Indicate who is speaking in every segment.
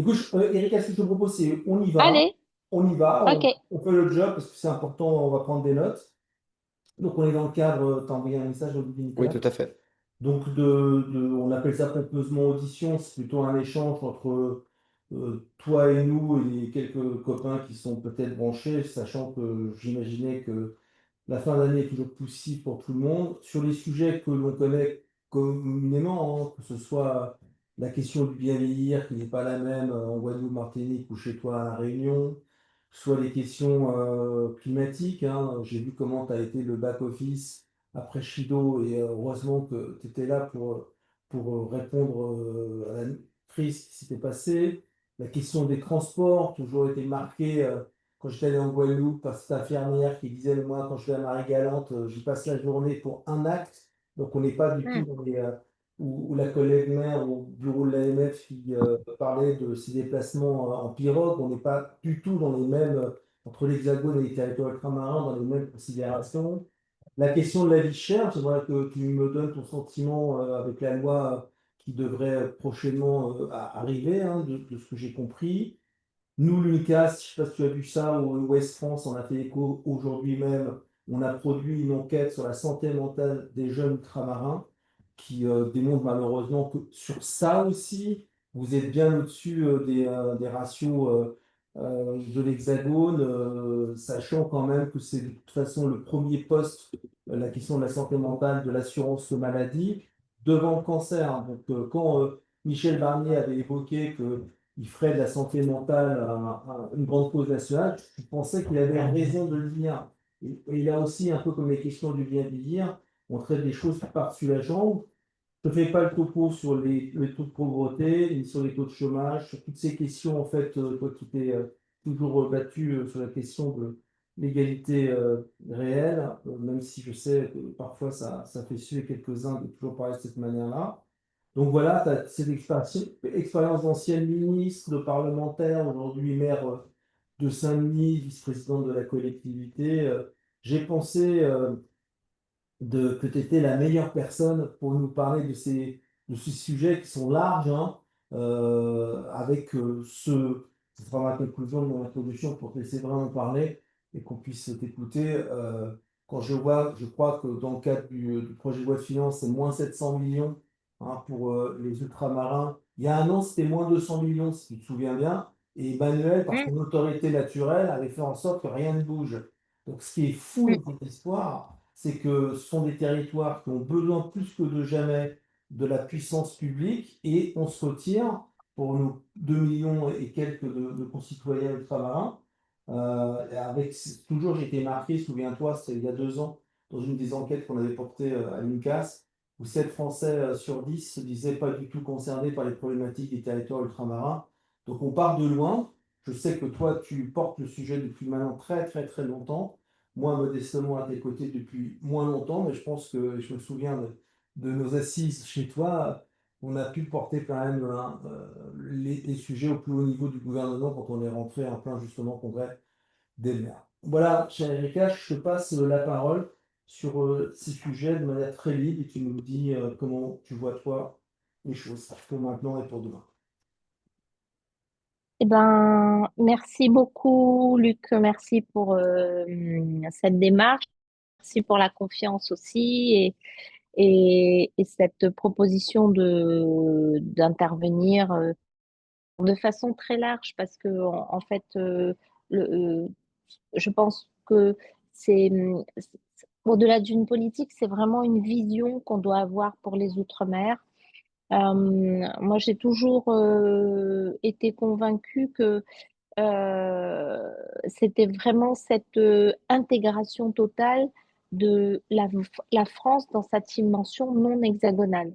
Speaker 1: Écoute, Erika, ce que je te propose, c'est
Speaker 2: Allez,
Speaker 1: on y va,
Speaker 2: ok.
Speaker 1: on fait le job parce que c'est important, on va prendre des notes. Donc, on est dans le cadre, tu as envoyé un message au
Speaker 3: Oui,
Speaker 1: Nicolas.
Speaker 3: tout à fait.
Speaker 1: Donc, on appelle ça pompeusement audition, c'est plutôt un échange entre toi et nous et les quelques copains qui sont peut-être branchés, sachant que j'imaginais que la fin d'année est toujours poussive pour tout le monde. Sur les sujets que l'on connaît communément, hein, que ce soit la question du bien vieillir, qui n'est pas la même en Guadeloupe, Martinique ou chez toi à La Réunion, soit les questions climatiques. Hein. J'ai vu comment tu as été le back-office après Chido et heureusement que tu étais là pour répondre à la crise qui s'était passée. La question des transports, toujours été marquée. Quand j'étais allé en Guadeloupe, par cette infirmière qui disait, moi, quand je vais à Marie-Galante, j'y passe la journée pour un acte. Donc, on n'est pas du tout
Speaker 2: Hmm.
Speaker 1: dans ou la collègue maire au bureau de l'AMF qui parlait de ses déplacements en pirogue. On n'est pas du tout dans les mêmes, entre l'Hexagone et les territoires ultramarins, dans les mêmes considérations. La question de la vie chère, j'aimerais que tu me donnes ton sentiment avec la loi qui devrait prochainement arriver, hein, de ce que j'ai compris. Nous, l'UNCAS, je ne sais pas si tu as vu ça, au Ouest France, on a fait écho aujourd'hui même. On a produit une enquête sur la santé mentale des jeunes ultramarins qui démontre malheureusement que sur ça aussi, vous êtes bien au-dessus des ratios de l'Hexagone, sachant quand même que c'est de toute façon le premier poste, la question de la santé mentale, de l'assurance maladie, devant le cancer. Donc, quand Michel Barnier avait évoqué que il ferait de la santé mentale une grande cause nationale, je pensais qu'il avait raison de le dire. Et là aussi, un peu comme les questions du bien vieillir, on traite des choses par-dessus la jambe. Je ne fais pas le topo sur les taux de pauvreté, ni sur les taux de chômage, sur toutes ces questions, en fait, toi qui t'es toujours battu sur la question de l'égalité réelle, même si je sais que parfois ça fait suer quelques-uns de toujours parler de cette manière-là. Donc voilà, tu as cette expérience d'ancienne ministre, de parlementaire, aujourd'hui maire de Saint-Denis, vice-présidente de la collectivité. J'ai pensé que tu étais la meilleure personne pour nous parler de ces sujets qui sont larges, hein, avec ce sera ma conclusion de mon introduction pour te laisser vraiment parler et qu'on puisse t'écouter. Quand je crois que dans le cadre du projet de loi de finances, c'est moins 700 millions hein, pour les ultramarins. Il y a un an, c'était moins 200 millions, si tu te souviens bien. Et Emmanuel, par
Speaker 2: Hmm,
Speaker 1: son autorité naturelle, avait fait en sorte que rien ne bouge. Donc, ce qui est fou
Speaker 2: hmm,
Speaker 1: dans cette histoire, c'est que ce sont des territoires qui ont besoin plus que de jamais de la puissance publique et on se retire pour nos 2 millions et quelques de concitoyens ultramarins. Avec toujours, j'ai été marqué, souviens-toi, c'était il y a 2 ans, dans une des enquêtes qu'on avait portées à l'UNCAS, où 7 Français sur 10 se disaient pas du tout concernés par les problématiques des territoires ultramarins. Donc on part de loin. Je sais que toi, tu portes le sujet depuis maintenant très très très longtemps. Moi, modestement à tes côtés depuis moins longtemps, mais je pense que je me souviens de nos assises chez toi. On a pu porter quand même hein, les sujets au plus haut niveau du gouvernement quand on est rentré en plein justement congrès des maires. Voilà, cher Erika, je te passe la parole sur ces sujets de manière très libre et tu nous dis comment tu vois toi les choses pour maintenant et pour demain.
Speaker 2: Eh ben, merci beaucoup, Luc. Merci pour cette démarche. Merci pour la confiance aussi et cette proposition d'intervenir de façon très large parce que en fait, le, je pense que c'est au-delà d'une politique, c'est vraiment une vision qu'on doit avoir pour les Outre-mer. Moi, j'ai toujours été convaincue que c'était vraiment cette intégration totale de la France dans sa dimension non hexagonale.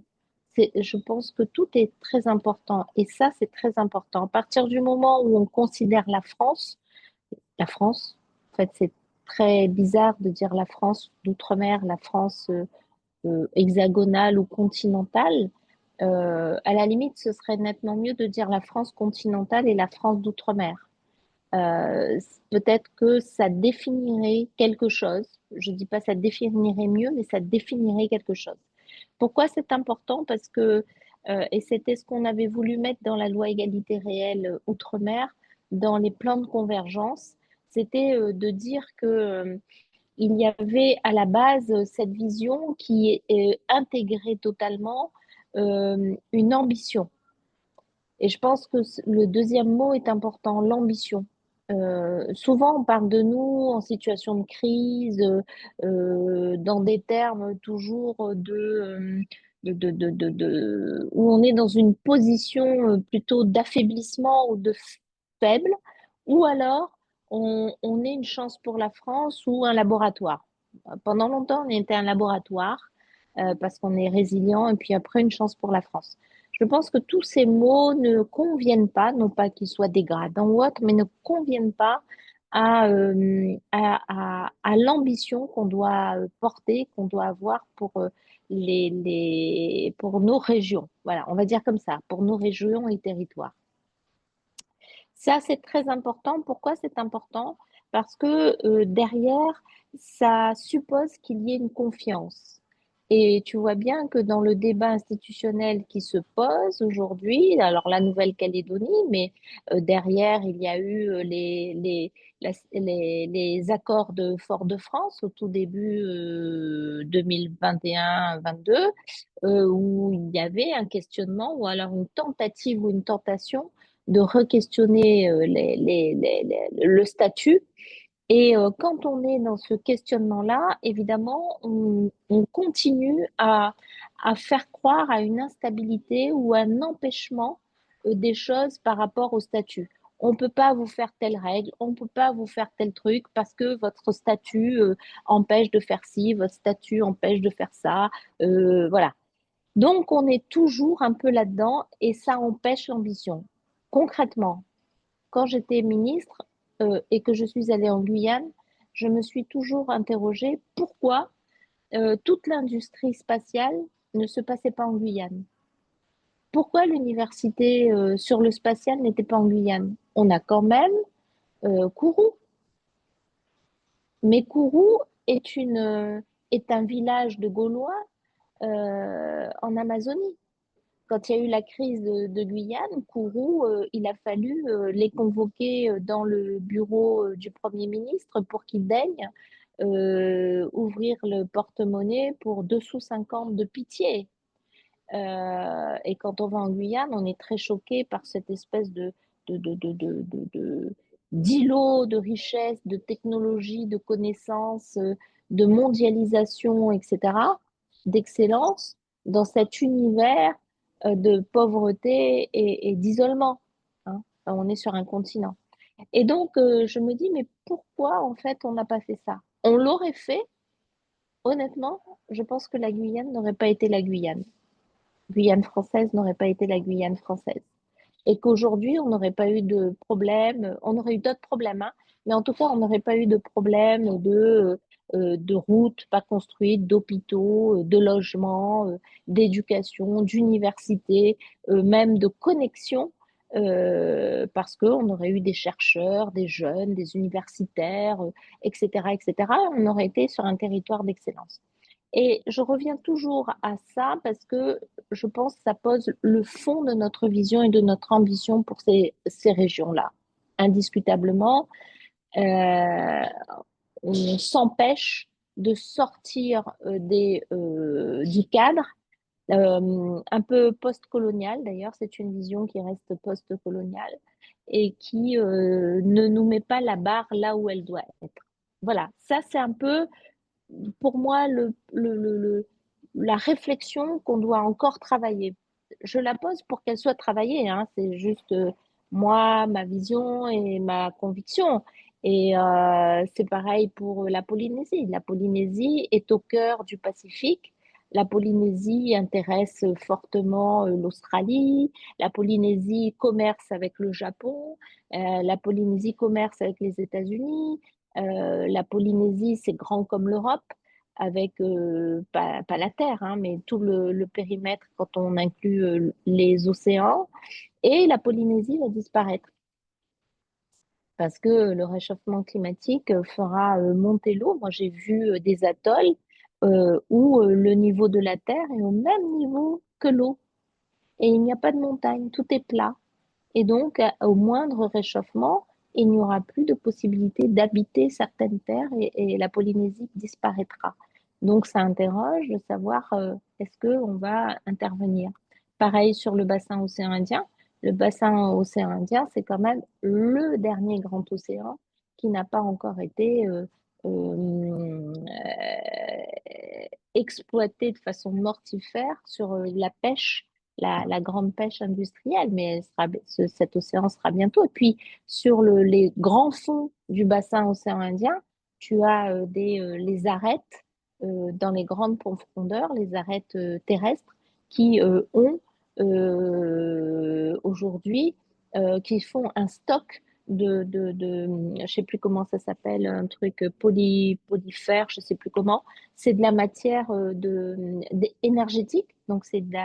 Speaker 2: Je pense que tout est très important et ça, c'est très important. À partir du moment où on considère la France, en fait, c'est très bizarre de dire la France d'outre-mer, la France hexagonale ou continentale. À la limite, ce serait nettement mieux de dire la France continentale et la France d'outre-mer. Euh, Peut-être que ça définirait quelque chose. Je ne dis pas ça définirait mieux, mais ça définirait quelque chose. Pourquoi c'est important? Parce que Et c'était ce qu'on avait voulu mettre dans la loi égalité réelle outre-mer, dans les plans de convergence. C'était de dire que il y avait à la base cette vision qui intégrait totalement une ambition. Et je pense que le deuxième mot est important, l'ambition. Souvent, on parle de nous en situation de crise, dans des termes toujours où on est dans une position plutôt d'affaiblissement ou de faible, ou alors on est une chance pour la France ou un laboratoire. Pendant longtemps, on était un laboratoire parce qu'on est résilient, et puis après, une chance pour la France. Je pense que tous ces mots ne conviennent pas, non pas qu'ils soient dégradants ou autres, mais ne conviennent pas à l'ambition qu'on doit porter, qu'on doit avoir pour, pour nos régions. Voilà, on va dire comme ça, pour nos régions et territoires. Ça, c'est très important. Pourquoi c'est important? Parce que derrière, ça suppose qu'il y ait une confiance. Et tu vois bien que dans le débat institutionnel qui se pose aujourd'hui, alors la Nouvelle-Calédonie, mais derrière, il y a eu les accords de Fort-de-France au tout début 2021-22, où il y avait un questionnement ou alors une tentative ou une tentation de re-questionner le statut. Et quand on est dans ce questionnement-là, évidemment, on continue à faire croire à une instabilité ou un empêchement des choses par rapport au statut. On ne peut pas vous faire telle règle, on ne peut pas vous faire tel truc parce que votre statut empêche de faire ci, votre statut empêche de faire ça. Voilà. Donc, on est toujours un peu là-dedans et ça empêche l'ambition. Concrètement, quand j'étais ministre et que je suis allée en Guyane, je me suis toujours interrogée pourquoi toute l'industrie spatiale ne se passait pas en Guyane. Pourquoi l'université sur le spatial n'était pas en Guyane? On a quand même Kourou, mais Kourou est un village de Gaulois en Amazonie. Quand il y a eu la crise de Guyane, Kourou, il a fallu les convoquer dans le bureau du Premier ministre pour qu'ils daignent ouvrir le porte-monnaie pour 2,50 sous de pitié. Et quand on va en Guyane, on est très choqué par cette espèce de, de, de, de, de- de- d'îlot de richesse, de technologie, de connaissances, de mondialisation, etc., d'excellence dans cet univers de pauvreté et d'isolement, hein. On est sur un continent. Et donc, je me dis, mais pourquoi en fait on n'a pas fait ça? On l'aurait fait, honnêtement, je pense que la Guyane n'aurait pas été la Guyane. Guyane française n'aurait pas été la Guyane française. Et qu'aujourd'hui, on n'aurait pas eu de problème, on aurait eu d'autres problèmes, hein, mais en tout cas, on n'aurait pas eu de problème de routes pas construites, d'hôpitaux, de logements, d'éducation, d'université, même de connexion, parce qu'on aurait eu des chercheurs, des jeunes, des universitaires, etc., etc. On aurait été sur un territoire d'excellence. Et je reviens toujours à ça parce que je pense que ça pose le fond de notre vision et de notre ambition pour ces régions-là. Indiscutablement, euh, on s'empêche de sortir du cadre un peu post-colonial. D'ailleurs, c'est une vision qui reste post-coloniale et qui ne nous met pas la barre là où elle doit être. Voilà, ça c'est un peu pour moi la réflexion qu'on doit encore travailler. Je la pose pour qu'elle soit travaillée, hein. C'est juste moi, ma vision et ma conviction. Et c'est pareil pour la Polynésie. La Polynésie est au cœur du Pacifique. La Polynésie intéresse fortement l'Australie. La Polynésie commerce avec le Japon. La Polynésie commerce avec les États-Unis. La Polynésie, c'est grand comme l'Europe, avec pas la Terre, hein, mais tout le périmètre quand on inclut les océans. Et la Polynésie va disparaître parce que le réchauffement climatique fera monter l'eau. Moi, j'ai vu des atolls où le niveau de la Terre est au même niveau que l'eau. et il n'y a pas de montagne, tout est plat. Et donc, au moindre réchauffement, il n'y aura plus de possibilité d'habiter certaines terres et la Polynésie disparaîtra. Donc, ça interroge de savoir est-ce qu'on va intervenir. Pareil sur le bassin océan Indien. Le bassin océan Indien, c'est quand même le dernier grand océan qui n'a pas encore été exploité de façon mortifère sur la pêche, la grande pêche industrielle, mais cet océan sera bientôt. Et puis, sur les grands fonds du bassin océan Indien, tu as les arêtes dans les grandes profondeurs, les arêtes terrestres, qui ont aujourd'hui, qui font un stock je sais plus comment ça s'appelle, un truc polyfère, je sais plus comment. C'est de la matière énergétique, donc c'est de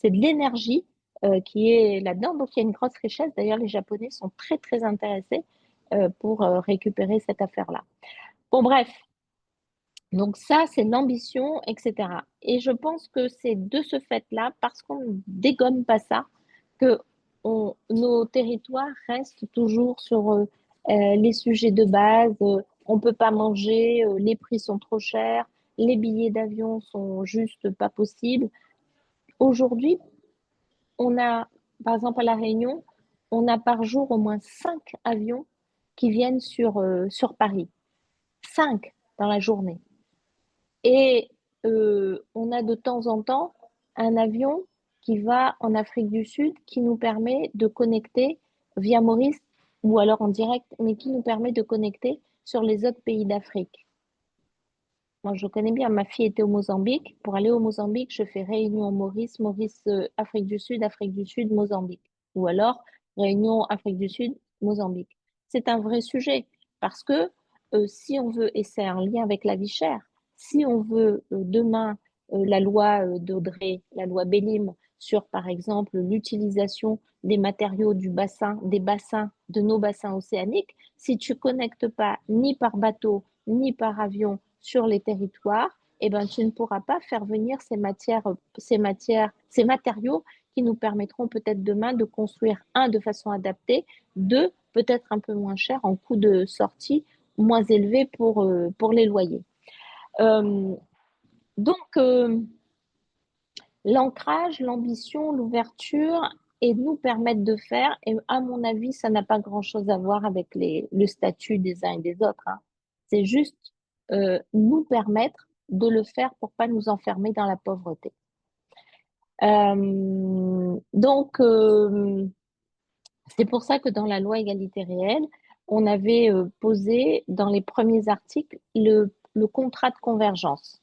Speaker 2: l'énergie qui est là-dedans. Donc il y a une grosse richesse. D'ailleurs, les Japonais sont très très intéressés pour récupérer cette affaire-là. Bon, bref, donc ça, c'est l'ambition, etc. Et je pense que c'est de ce fait-là, parce qu'on ne dégomme pas ça, que nos territoires restent toujours sur les sujets de base. On ne peut pas manger, les prix sont trop chers, les billets d'avion sont juste pas possibles. Aujourd'hui, on a, par exemple à La Réunion, on a par jour au moins 5 avions qui viennent sur Paris. 5 dans la journée. Et on a de temps en temps un avion qui va en Afrique du Sud qui nous permet de connecter via Maurice ou alors en direct, mais qui nous permet de connecter sur les autres pays d'Afrique. Moi, je connais bien, ma fille était au Mozambique. Pour aller au Mozambique, je fais Réunion Maurice, Maurice Afrique du Sud, Mozambique. Ou alors Réunion Afrique du Sud, Mozambique. C'est un vrai sujet parce que si on veut, et c'est un lien avec la vie chère, si on veut demain la loi d'Audrey, la loi Bélim, sur par exemple l'utilisation des matériaux du bassin, des bassins, de nos bassins océaniques, si tu connectes pas ni par bateau, ni par avion sur les territoires, eh ben, tu ne pourras pas faire venir ces matériaux qui nous permettront peut-être demain de construire, un, de façon adaptée, deux, peut-être un peu moins cher en coût de sortie, moins élevé pour les loyers. Euh, donc, l'ancrage, l'ambition, l'ouverture et nous permettre de faire, et à mon avis, ça n'a pas grand-chose à voir avec le statut des uns et des autres. Hein. C'est juste nous permettre de le faire pour pas nous enfermer dans la pauvreté. Donc, c'est pour ça que dans la loi égalité réelle, on avait posé dans les premiers articles le contrat de convergence.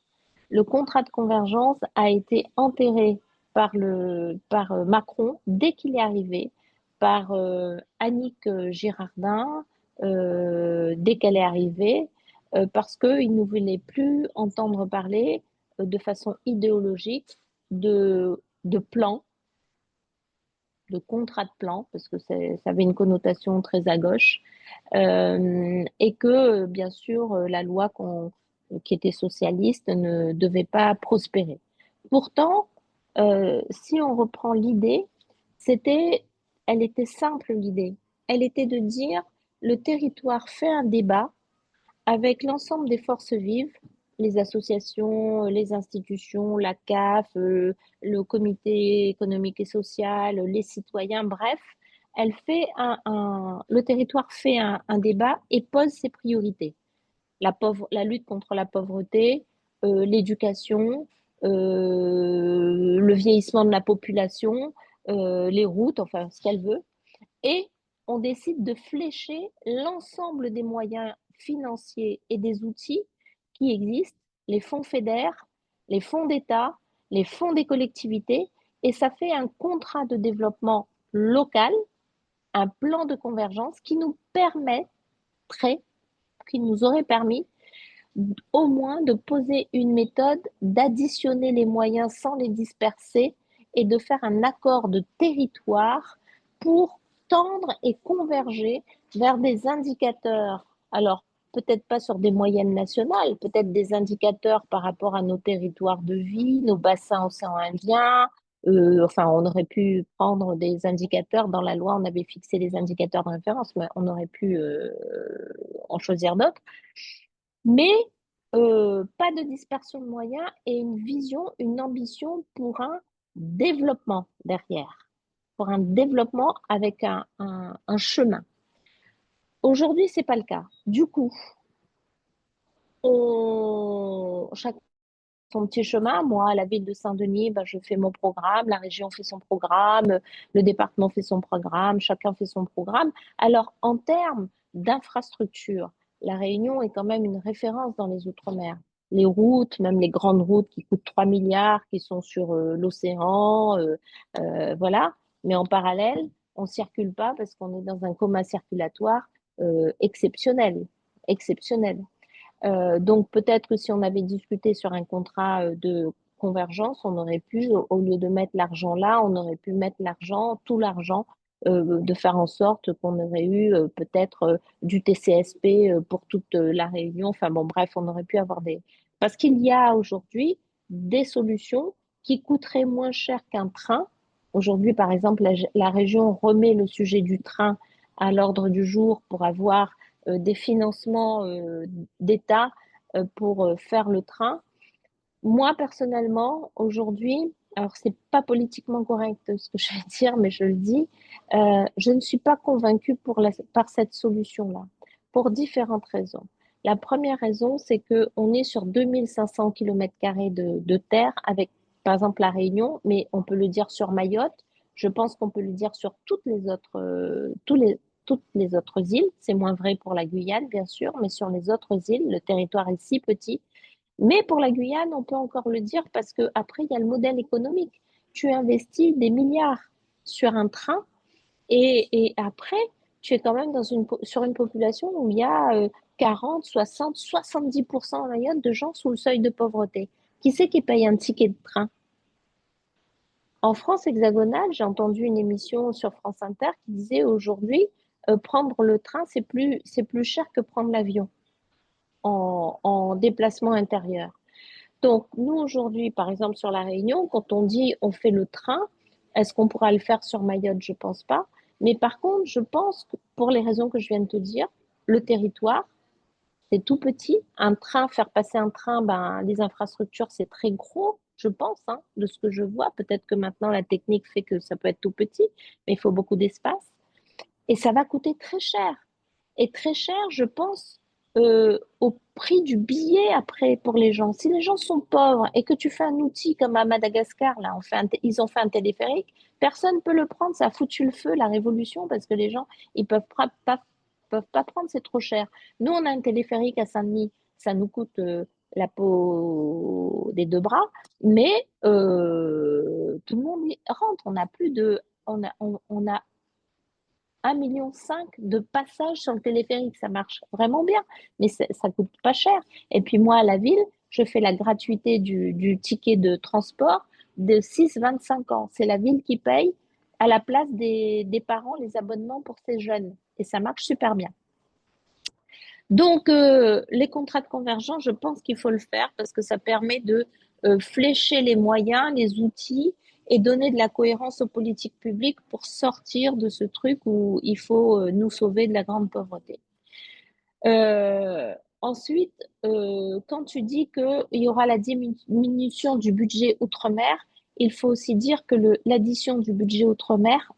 Speaker 2: Le contrat de convergence a été enterré par Macron dès qu'il est arrivé, par Annick Girardin dès qu'elle est arrivée, parce qu'il ne voulait plus entendre parler de façon idéologique de plan, de contrat de plan, parce que ça avait une connotation très à gauche, et que, bien sûr, la loi qui était socialiste ne devait pas prospérer. Pourtant, si on reprend l'idée, elle était simple l'idée. Elle était de dire le territoire fait un débat avec l'ensemble des forces vives, les associations, les institutions, la CAF, le comité économique et social, les citoyens, bref, le territoire fait un débat et pose ses priorités. La lutte contre la pauvreté, l'éducation, le vieillissement de la population, les routes, enfin ce qu'elle veut. Et on décide de flécher l'ensemble des moyens financiers et des outils qui existent, les fonds FEDER, les fonds d'État, les fonds des collectivités, et ça fait un contrat de développement local, un plan de convergence qui nous permettrait, qui nous aurait permis au moins de poser une méthode, d'additionner les moyens sans les disperser et de faire un accord de territoire pour tendre et converger vers des indicateurs. Alors, peut-être pas sur des moyennes nationales, peut-être des indicateurs par rapport à nos territoires de vie, nos bassins océans Indiens, Enfin, on aurait pu prendre des indicateurs dans la loi, on avait fixé des indicateurs de référence, mais on aurait pu en choisir d'autres. Mais pas de dispersion de moyens et une vision, une ambition pour un développement derrière, pour un développement avec un chemin. Aujourd'hui, c'est pas le cas. Du coup, chacun son petit chemin. Moi, à la ville de Saint-Denis, ben, je fais mon programme, la région fait son programme, le département fait son programme, chacun fait son programme. Alors, en termes d'infrastructure, la Réunion est quand même une référence dans les Outre-mer. Les routes, même les grandes routes qui coûtent 3 milliards, qui sont sur l'océan, voilà. Mais en parallèle, on ne circule pas parce qu'on est dans un coma circulatoire exceptionnel, exceptionnel. Donc peut-être que si on avait discuté sur un contrat de convergence, on aurait pu, au lieu de mettre l'argent là, on aurait pu mettre l'argent, tout l'argent, de faire en sorte qu'on aurait eu peut-être du TCSP pour toute la Réunion. Enfin bon, bref, on aurait pu avoir des... Parce qu'il y a aujourd'hui des solutions qui coûteraient moins cher qu'un train. Aujourd'hui, par exemple, la région remet le sujet du train à l'ordre du jour pour avoir des financements d'État pour faire le train. Moi, personnellement, aujourd'hui, alors c'est pas politiquement correct ce que je vais dire, mais je le dis, je ne suis pas convaincue par cette solution-là, pour différentes raisons. La première raison, c'est qu'on est sur 2500 km² de terre avec, par exemple, la Réunion, mais on peut le dire sur Mayotte. Je pense qu'on peut le dire sur toutes les autres îles. C'est moins vrai pour la Guyane, bien sûr, mais sur les autres îles, le territoire est si petit. Mais pour la Guyane, on peut encore le dire parce que après il y a le modèle économique. Tu investis des milliards sur un train et après, tu es quand même sur une population où il y a 40, 60, 70% en Mayotte de gens sous le seuil de pauvreté. Qui c'est qui paye un ticket de train? En France hexagonale, j'ai entendu une émission sur France Inter qui disait aujourd'hui, prendre le train, c'est plus cher que prendre l'avion en déplacement intérieur. Donc, nous, aujourd'hui, par exemple, sur La Réunion, quand on dit on fait le train, est-ce qu'on pourra le faire sur Mayotte? Je ne pense pas. Mais par contre, je pense que pour les raisons que je viens de te dire, le territoire, c'est tout petit. Un train, faire passer un train, ben, les infrastructures, c'est très gros, je pense, hein, de ce que je vois. Peut-être que maintenant, la technique fait que ça peut être tout petit, mais il faut beaucoup d'espace. Et ça va coûter très cher. Et très cher, je pense, au prix du billet après pour les gens. Si les gens sont pauvres et que tu fais un outil comme à Madagascar, là, ils ont fait un téléphérique, personne ne peut le prendre. Ça a foutu le feu, la révolution, parce que les gens, ils peuvent pas prendre, c'est trop cher. Nous, on a un téléphérique à Saint-Denis, ça nous coûte la peau des deux bras, mais tout le monde y rentre. On a plus de, on a 1,5 million de passages sur le téléphérique. Ça marche vraiment bien, mais ça coûte pas cher. Et puis moi, à la ville, je fais la gratuité du ticket de transport de 6-25 ans. C'est la ville qui paye à la place des parents les abonnements pour ces jeunes. Et ça marche super bien. Donc, les contrats de convergence, je pense qu'il faut le faire parce que ça permet de flécher les moyens, les outils et donner de la cohérence aux politiques publiques pour sortir de ce truc où il faut nous sauver de la grande pauvreté. Ensuite, quand tu dis qu'il y aura la diminution du budget outre-mer, il faut aussi dire que l'addition du budget outre-mer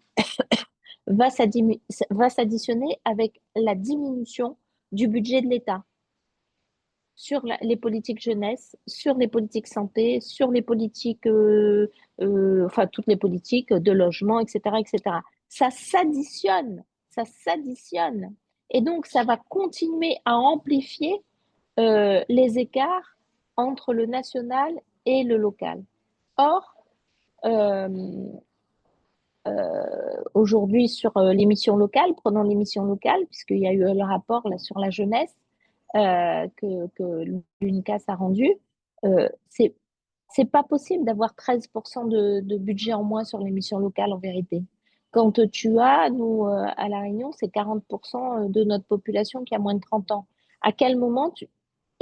Speaker 2: va s'additionner avec la diminution du budget de l'État sur les politiques jeunesse, sur les politiques santé, sur les politiques, enfin toutes les politiques de logement, etc., etc. Ça s'additionne, ça s'additionne. Et donc, ça va continuer à amplifier les écarts entre le national et le local. Or, euh, aujourd'hui, sur l'émission locale, prenons l'émission locale, puisqu'il y a eu le rapport là, sur la jeunesse, que l'UNCAS a rendu, euh, c'est c'est pas possible d'avoir 13% de budget en moins sur l'émission locale en vérité. Quand tu as, nous, à La Réunion, c'est 40% de notre population qui a moins de 30 ans. À quel moment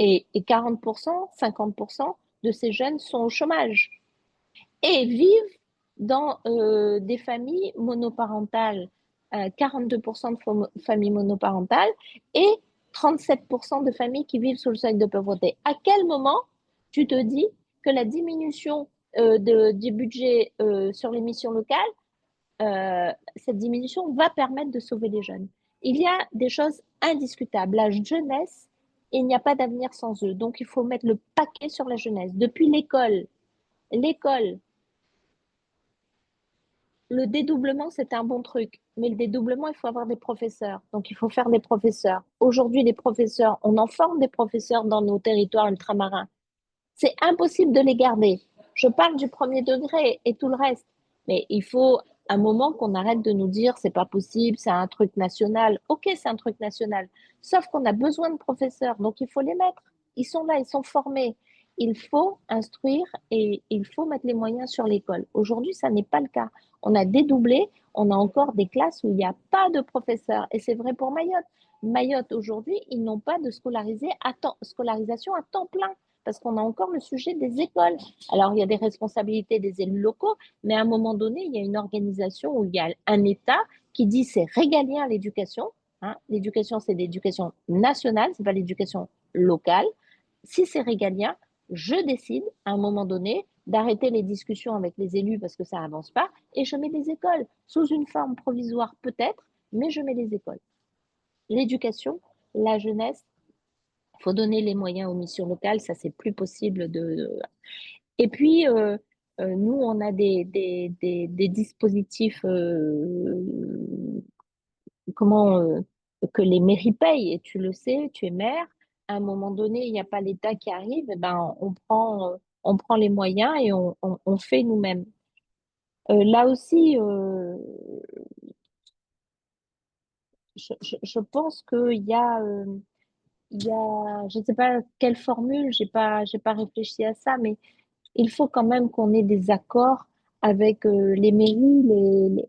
Speaker 2: et 40%, 50% de ces jeunes sont au chômage et vivent dans des familles monoparentales, 42% de familles monoparentales et 37% de familles qui vivent sous le seuil de pauvreté. À quel moment tu te dis que la diminution du budget sur les missions locales, cette diminution va permettre de sauver les jeunes? Il y a des choses indiscutables. La jeunesse, il n'y a pas d'avenir sans eux. Donc, il faut mettre le paquet sur la jeunesse. Depuis l'école, l'école, le dédoublement, c'est un bon truc. Mais le dédoublement, il faut avoir des professeurs. Donc, il faut faire des professeurs. Aujourd'hui, les professeurs, on en forme des professeurs dans nos territoires ultramarins. C'est impossible de les garder. Je parle du premier degré et tout le reste. Mais il faut un moment qu'on arrête de nous dire c'est pas possible, c'est un truc national. Ok, c'est un truc national. Sauf qu'on a besoin de professeurs, donc il faut les mettre. Ils sont là, ils sont formés. Il faut instruire et il faut mettre les moyens sur l'école. Aujourd'hui, ça n'est pas le cas. On a dédoublé, on a encore des classes où il n'y a pas de professeurs. Et c'est vrai pour Mayotte. Mayotte, aujourd'hui, ils n'ont pas de scolarisation à temps plein parce qu'on a encore le sujet des écoles. Alors, il y a des responsabilités des élus locaux, mais à un moment donné, il y a une organisation où il y a un État qui dit c'est régalien l'éducation. Hein. L'éducation, c'est l'éducation nationale, c'est pas l'éducation locale. Si c'est régalien, je décide à un moment donné d'arrêter les discussions avec les élus parce que ça avance pas et je mets des écoles sous une forme provisoire peut-être, mais je mets les écoles. L'éducation, la jeunesse, il faut donner les moyens aux missions locales, ça c'est plus possible de. Et puis nous on a des dispositifs comment que les mairies payent et tu le sais, tu es maire. À un moment donné, il n'y a pas l'État qui arrive, et ben on prend les moyens et on fait nous-mêmes. Là aussi, je pense il y a, je ne sais pas quelle formule, j'ai pas réfléchi à ça, mais il faut quand même qu'on ait des accords avec les mairies.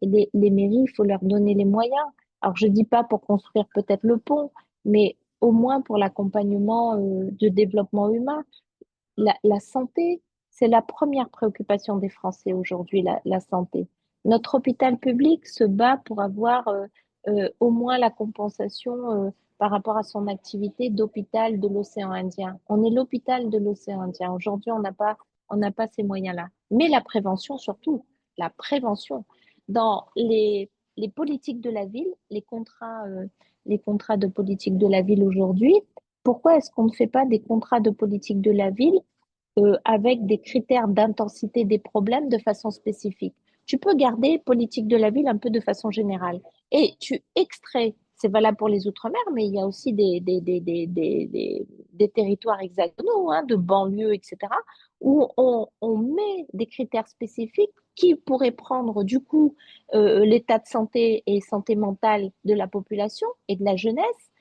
Speaker 2: Les mairies, il faut leur donner les moyens. Alors, je ne dis pas pour construire peut-être le pont, mais au moins pour l'accompagnement du développement humain. La santé, c'est la première préoccupation des Français aujourd'hui, la santé. Notre hôpital public se bat pour avoir au moins la compensation par rapport à son activité d'hôpital de l'océan Indien. On est l'hôpital de l'océan Indien. Aujourd'hui, on n'a pas ces moyens-là. Mais la prévention, surtout, la prévention. Dans les politiques de la ville, les contrats de politique de la ville aujourd'hui, pourquoi est-ce qu'on ne fait pas des contrats de politique de la ville avec des critères d'intensité des problèmes de façon spécifique? Tu peux garder politique de la ville un peu de façon générale et tu extrais, c'est valable pour les Outre-mer, mais il y a aussi des territoires hexagonaux, hein, de banlieues, etc., où on met des critères spécifiques qui pourraient prendre du coup l'état de santé et santé mentale de la population et de la jeunesse,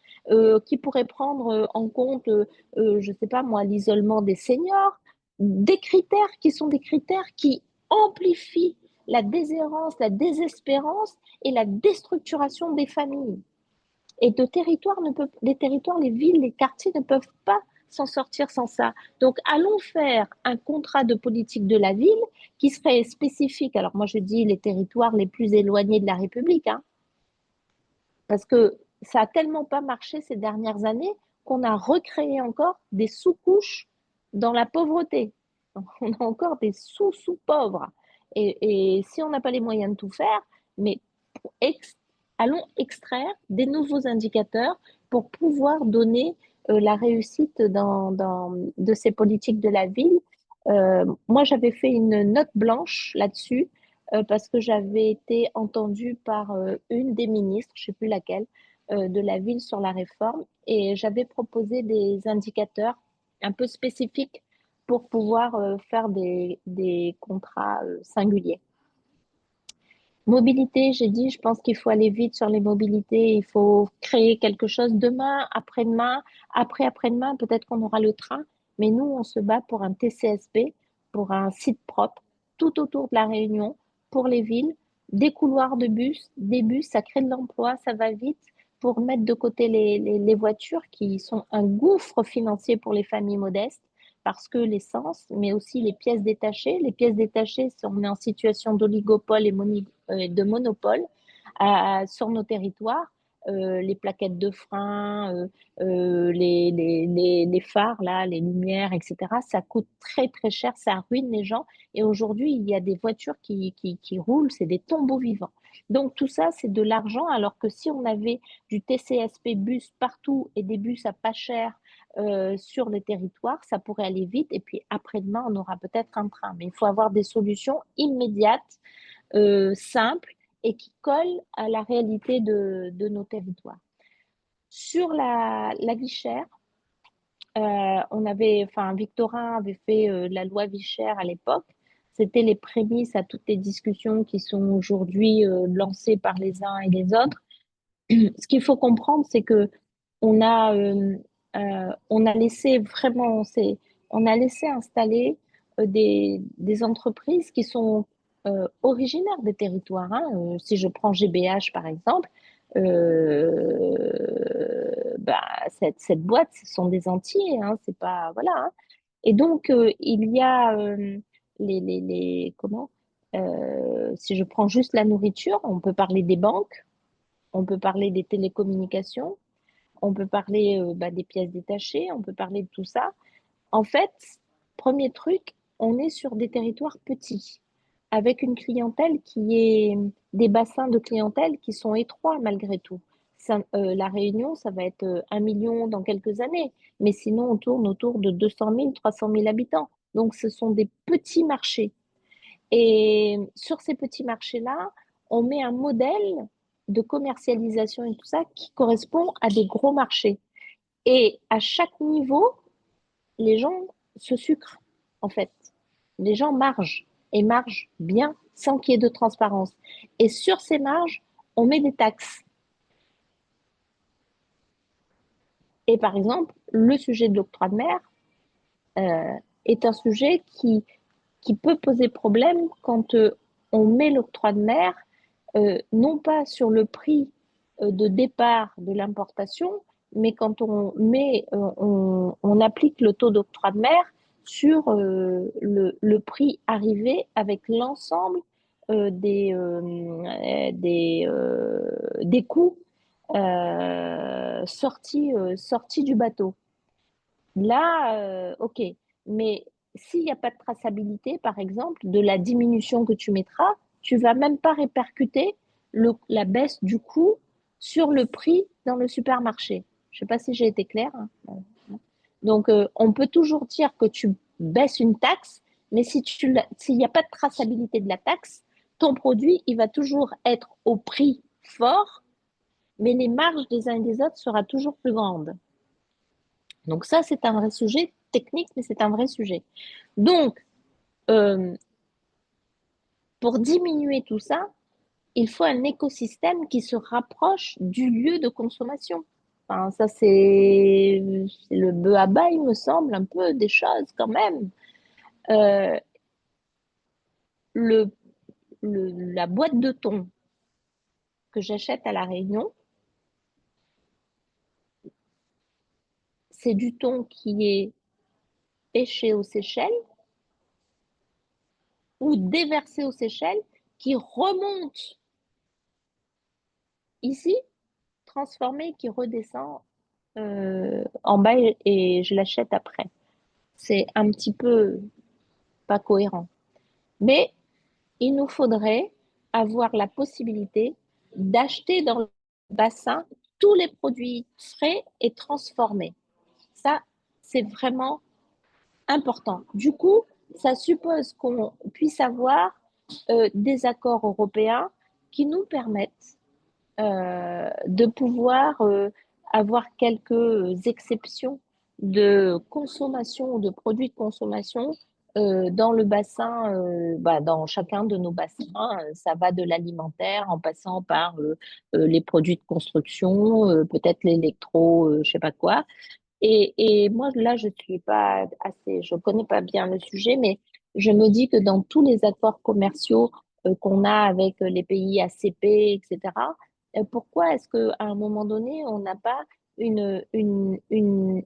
Speaker 2: qui pourraient prendre en compte, je ne sais pas moi, l'isolement des seniors, des critères qui sont des critères qui amplifient la déshérence, la désespérance et la déstructuration des familles. Et les territoires, les villes, les quartiers ne peuvent pas s'en sortir sans ça. Donc, allons faire un contrat de politique de la ville qui serait spécifique. Alors, moi, je dis les territoires les plus éloignés de la République, hein, parce que ça a tellement pas marché ces dernières années qu'on a recréé encore des sous-couches dans la pauvreté. On a encore des sous-pauvres. Et si on n'a pas les moyens de tout faire, mais ex allons extraire des nouveaux indicateurs pour pouvoir donner la réussite de ces politiques de la ville. Moi, j'avais fait une note blanche là-dessus parce que j'avais été entendue par une des ministres, je ne sais plus laquelle, de la ville sur la réforme et j'avais proposé des indicateurs un peu spécifiques pour pouvoir faire des contrats singuliers. Mobilité, j'ai dit, je pense qu'il faut aller vite sur les mobilités, il faut créer quelque chose demain, après-demain, après-demain, peut-être qu'on aura le train, mais nous, on se bat pour un TCSP, pour un site propre, tout autour de la Réunion, pour les villes, des couloirs de bus, des bus, ça crée de l'emploi, ça va vite, pour mettre de côté les voitures qui sont un gouffre financier pour les familles modestes, parce que l'essence, mais aussi les pièces détachées. Les pièces détachées, si on est en situation d'oligopole et de monopole sur nos territoires, les plaquettes de frein, les phares, là, les lumières, etc., ça coûte très très cher, ça ruine les gens. Et aujourd'hui, il y a des voitures qui roulent, c'est des tombeaux vivants. Donc tout ça, c'est de l'argent, alors que si on avait du TCSP bus partout et des bus à pas cher sur le territoire, ça pourrait aller vite. Et puis après-demain, on aura peut-être un train. Mais il faut avoir des solutions immédiates, simples et qui collent à la réalité de nos territoires. Sur la vie chère, enfin, Victorin avait fait la loi vie chère à l'époque. C'était les prémices à toutes les discussions qui sont aujourd'hui lancées par les uns et les autres. Ce qu'il faut comprendre, c'est que on a laissé vraiment, on a laissé installer des entreprises qui sont originaires des territoires, hein. Si je prends GBH par exemple, bah, cette boîte, ce sont des Antillais, hein, c'est pas, voilà, hein. Et donc, il y a comment, si je prends juste la nourriture, on peut parler des banques, on peut parler des télécommunications, on peut parler des pièces détachées, on peut parler de tout ça. En fait, premier truc, on est sur des territoires petits, avec une clientèle qui est des bassins de clientèle qui sont étroits malgré tout. La Réunion, ça va être 1 million dans quelques années, mais sinon on tourne autour de 200 000, 300 000 habitants. Donc ce sont des petits marchés. Et sur ces petits marchés-là, on met un modèle de commercialisation et tout ça qui correspond à des gros marchés. Et à chaque niveau, les gens se sucrent, en fait. Les gens margent et margent bien sans qu'il y ait de transparence. Et sur ces marges, on met des taxes. Et par exemple, le sujet de l'octroi de mer est un sujet qui peut poser problème quand on met l'octroi de mer non pas sur le prix de départ de l'importation, mais quand on applique le taux d'octroi de mer sur le prix arrivé avec l'ensemble des coûts sortis du bateau. Là, ok. Mais s'il n'y a pas de traçabilité, par exemple, de la diminution que tu mettras, tu vas même pas répercuter la baisse du coût sur le prix dans le supermarché. Je sais pas si j'ai été claire, hein. Donc, on peut toujours dire que tu baisses une taxe, mais s'il n'y a pas de traçabilité de la taxe, ton produit, il va toujours être au prix fort, mais les marges des uns et des autres sera toujours plus grandes. Donc ça, c'est un vrai sujet technique, mais c'est un vrai sujet. Donc, euh, pour diminuer tout ça, il faut un écosystème qui se rapproche du lieu de consommation. Enfin, ça, c'est le bœuf à bas, il me semble, un peu des choses quand même. Euh, le, la boîte de thon que j'achète à La Réunion, c'est du thon qui est pêché aux Seychelles ou déversé aux Seychelles, qui remonte ici, transformé, qui redescend en bas et je l'achète après. C'est un petit peu pas cohérent. Mais il nous faudrait avoir la possibilité d'acheter dans le bassin tous les produits frais et transformés. Ça, c'est vraiment important. Du coup, ça suppose qu'on puisse avoir des accords européens qui nous permettent de pouvoir avoir quelques exceptions de consommation ou de produits de consommation dans le bassin, dans chacun de nos bassins. Ça va de l'alimentaire en passant par les produits de construction, peut-être l'électro, je sais pas quoi. Et moi, là, je suis pas assez, je connais pas bien le sujet, mais je me dis que dans tous les accords commerciaux qu'on a avec les pays ACP, etc., pourquoi est-ce qu'à un moment donné, on n'a pas une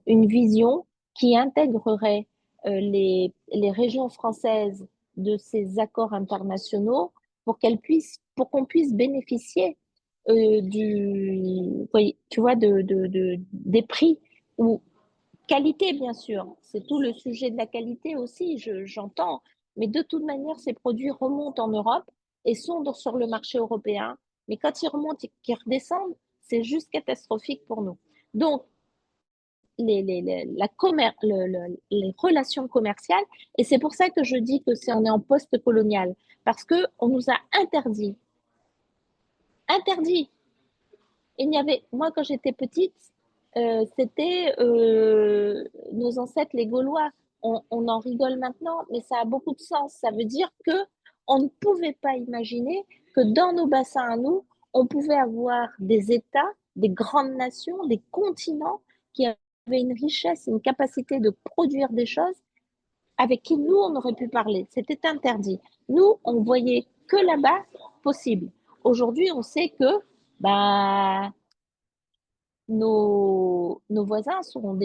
Speaker 2: vision qui intégrerait les régions françaises de ces accords internationaux pour qu'on puisse bénéficier tu vois, des prix ou qualité, bien sûr. C'est tout le sujet de la qualité aussi, j'entends. Mais de toute manière, ces produits remontent en Europe et sont sur le marché européen. Mais quand ils remontent et qu'ils redescendent, c'est juste catastrophique pour nous. Donc, les relations commerciales, et c'est pour ça que je dis que on est en post-colonial, parce qu'on nous a interdit. Moi, quand j'étais petite, c'était nos ancêtres, les Gaulois. On en rigole maintenant, mais ça a beaucoup de sens. Ça veut dire que on ne pouvait pas imaginer que dans nos bassins à nous, on pouvait avoir des États, des grandes nations, des continents qui avaient une richesse, une capacité de produire des choses avec qui nous, on aurait pu parler. C'était interdit. Nous, on voyait que là-bas possible. Aujourd'hui, on sait que bah, nos voisins sont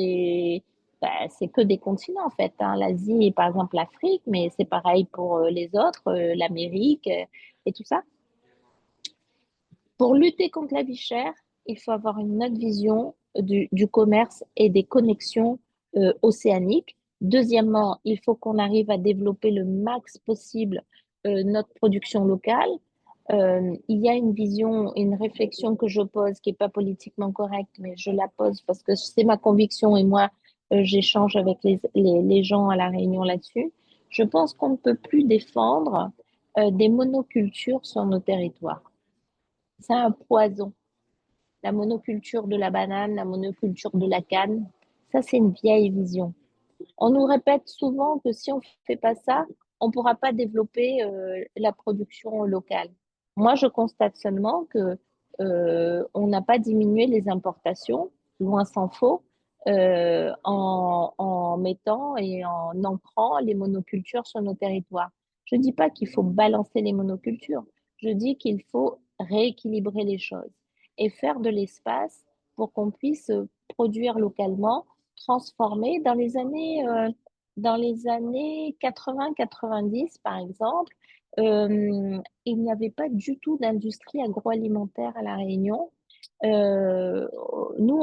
Speaker 2: c'est que des continents en fait, hein. L'Asie et par exemple l'Afrique, mais c'est pareil pour les autres, l'Amérique et tout ça. Pour lutter contre la vie chère, il faut avoir une autre vision du commerce et des connexions océaniques. Deuxièmement, il faut qu'on arrive à développer le max possible notre production locale. Il y a une vision, une réflexion que je pose qui n'est pas politiquement correcte, mais je la pose parce que c'est ma conviction et moi, j'échange avec les gens à La Réunion là-dessus. Je pense qu'on ne peut plus défendre des monocultures sur nos territoires. C'est un poison. La monoculture de la banane, la monoculture de la canne, ça c'est une vieille vision. On nous répète souvent que si on ne fait pas ça, on ne pourra pas développer la production locale. Moi, je constate seulement que on n'a pas diminué les importations, loin s'en faut, en mettant et en ancrant les monocultures sur nos territoires. Je ne dis pas qu'il faut balancer les monocultures, je dis qu'il faut rééquilibrer les choses et faire de l'espace pour qu'on puisse produire localement, transformer dans les années 80-90, par exemple, il n'y avait pas du tout d'industrie agroalimentaire à La Réunion. Euh, Nous,